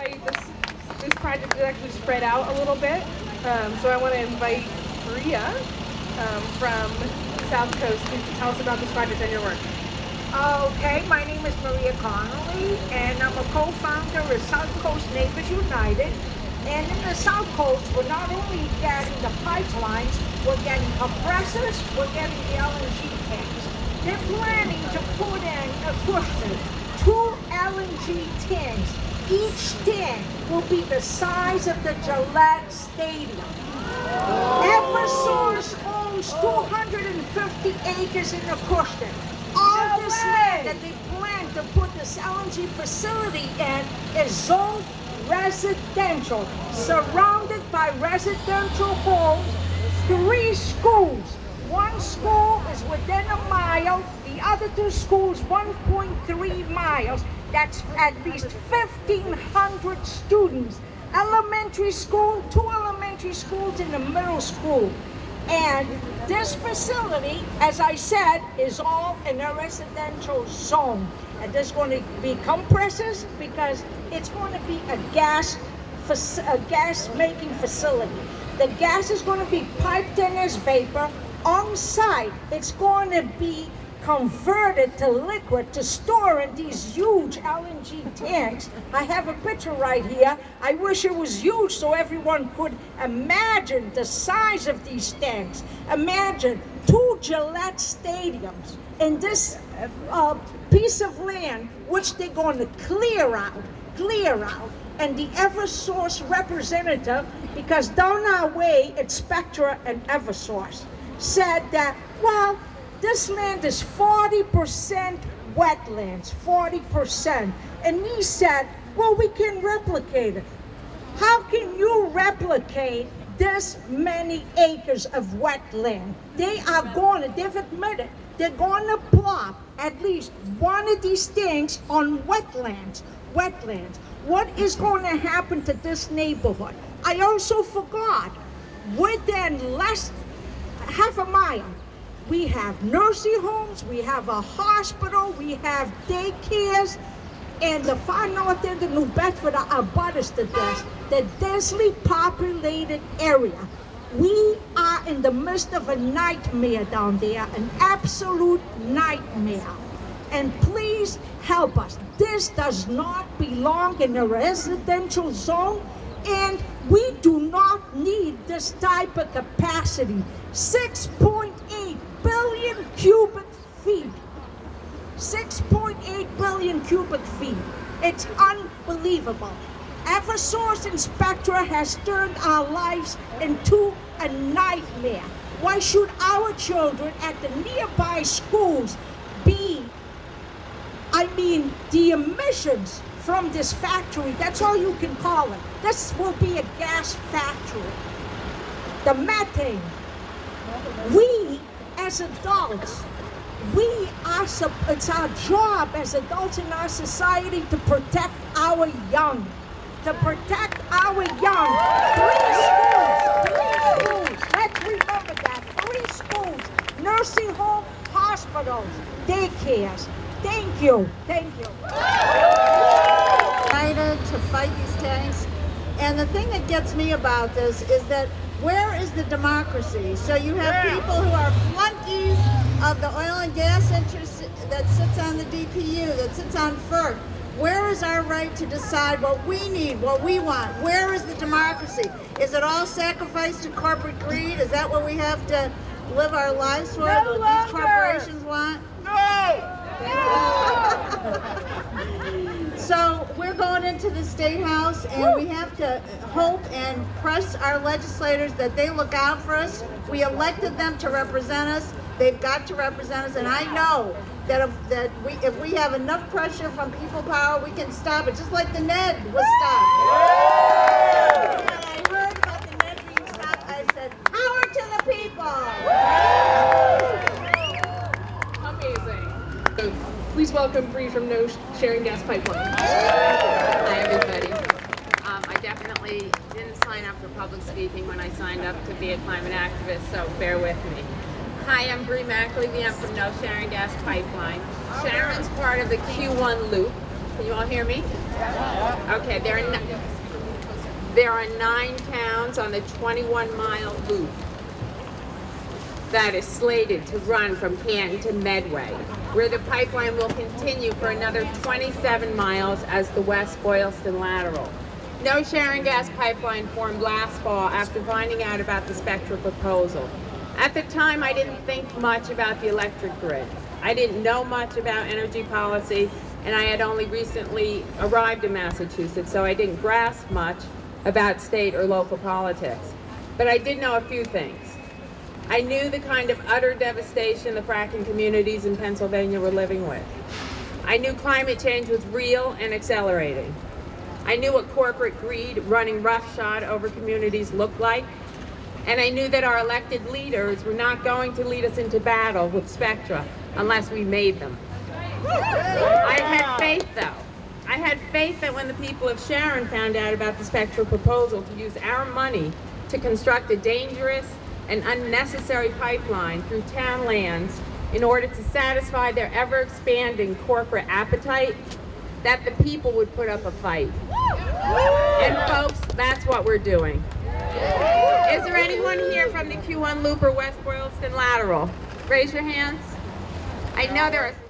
This project is actually spread out a little bit. So I want to invite Bria from South Coast to tell us about this project and your work. Okay, my name is Maria Connolly, and I'm a co-founder of South Coast Neighbors United. And in the South Coast, we're not only getting the pipelines, we're getting compressors, we're getting the LNG tanks. They're planning to put in a question, 2 LNG tanks. Each tank will be the size of the Gillette Stadium. Eversource owns 250 acres in the Cushing. All this land that they plan to put this LNG facility in is zoned residential, surrounded by residential homes, 3 schools. 1 school is within a mile, the other 2 schools 1.3 miles. That's at least 1,500 students. Elementary school, 2 elementary schools in the middle school. And this facility, as I said, is all in a residential zone. And there's going to be compressors because it's going to be a gas making facility. The gas is going to be piped in as vapor. On site, it's going to be converted to liquid to store in these huge LNG tanks. I have a picture right here. I wish it was huge so everyone could imagine the size of these tanks. Imagine 2 Gillette stadiums in this piece of land, which they're going to clear out. And the Eversource representative, because down our way it's Spectra and Eversource, said that, well, this land is 40% wetlands, 40%. And he said, well, we can replicate it. How can you replicate this many acres of wetland? They've admitted, they're going to plop at least one of these things on wetlands. What is going to happen to this neighborhood? I also forgot, within less half a mile, we have nursing homes, we have a hospital, we have daycares, and the far north end of New Bedford are butters to this, the densely populated area. We are in the midst of a nightmare down there, an absolute nightmare. And please help us. This does not belong in a residential zone, and we do not need this type of capacity. 6.8 billion cubic feet. 6.8 billion cubic feet. It's unbelievable. Eversource and Spectra has turned our lives into a nightmare. Why should our children at the nearby schools be, the emissions from this factory, that's all you can call it. This will be a gas factory. The methane. We as adults, it's our job as adults in our society to protect our young. To protect our young. 3 schools. Let's remember that. 3 schools, nursing home, hospitals, daycares. Thank you. United to fight these tanks. And the thing that gets me about this is that where is the democracy? So you have people who are flunkies of the oil and gas interest that sits on the DPU, that sits on FERC. Where is our right to decide what we need, what we want? Where is the democracy? Is it all sacrificed to corporate greed? Is that what we have to live our lives for? No what longer. These corporations want? No! So we're going into the State House, and we have to hope and press our legislators that they look out for us. We elected them to represent us. They've got to represent us, and I know that if we have enough pressure from people power, we can stop it, just like the Ned was stopped. When I heard about the Ned being stopped, I said, power to the people! Amazing. So please welcome Bree from No Sharing Gas Pipeline. Hi, everybody. I definitely didn't sign up for public speaking when I signed up to be a climate activist, so bear with me. Hi, I'm Bree McAlevey. I'm from No Sharing Gas Pipeline. Sharon's part of the Q1 loop. Can you all hear me? Okay, there are 9 towns on the 21-mile loop that is slated to run from Canton to Medway, where the pipeline will continue for another 27 miles as the West Boylston Lateral. No Sharon gas pipeline formed last fall after finding out about the Spectra proposal. At the time, I didn't think much about the electric grid. I didn't know much about energy policy, and I had only recently arrived in Massachusetts, so I didn't grasp much about state or local politics. But I did know a few things. I knew the kind of utter devastation the fracking communities in Pennsylvania were living with. I knew climate change was real and accelerating. I knew what corporate greed running roughshod over communities looked like. And I knew that our elected leaders were not going to lead us into battle with Spectra unless we made them. I had faith, though. I had faith that when the people of Sharon found out about the Spectra proposal to use our money to construct a dangerous and unnecessary pipeline through town lands in order to satisfy their ever-expanding corporate appetite, that the people would put up a fight. And folks, that's what we're doing. Is there anyone here from the Q1 Loop or West Boylston Lateral? Raise your hands. I know there are some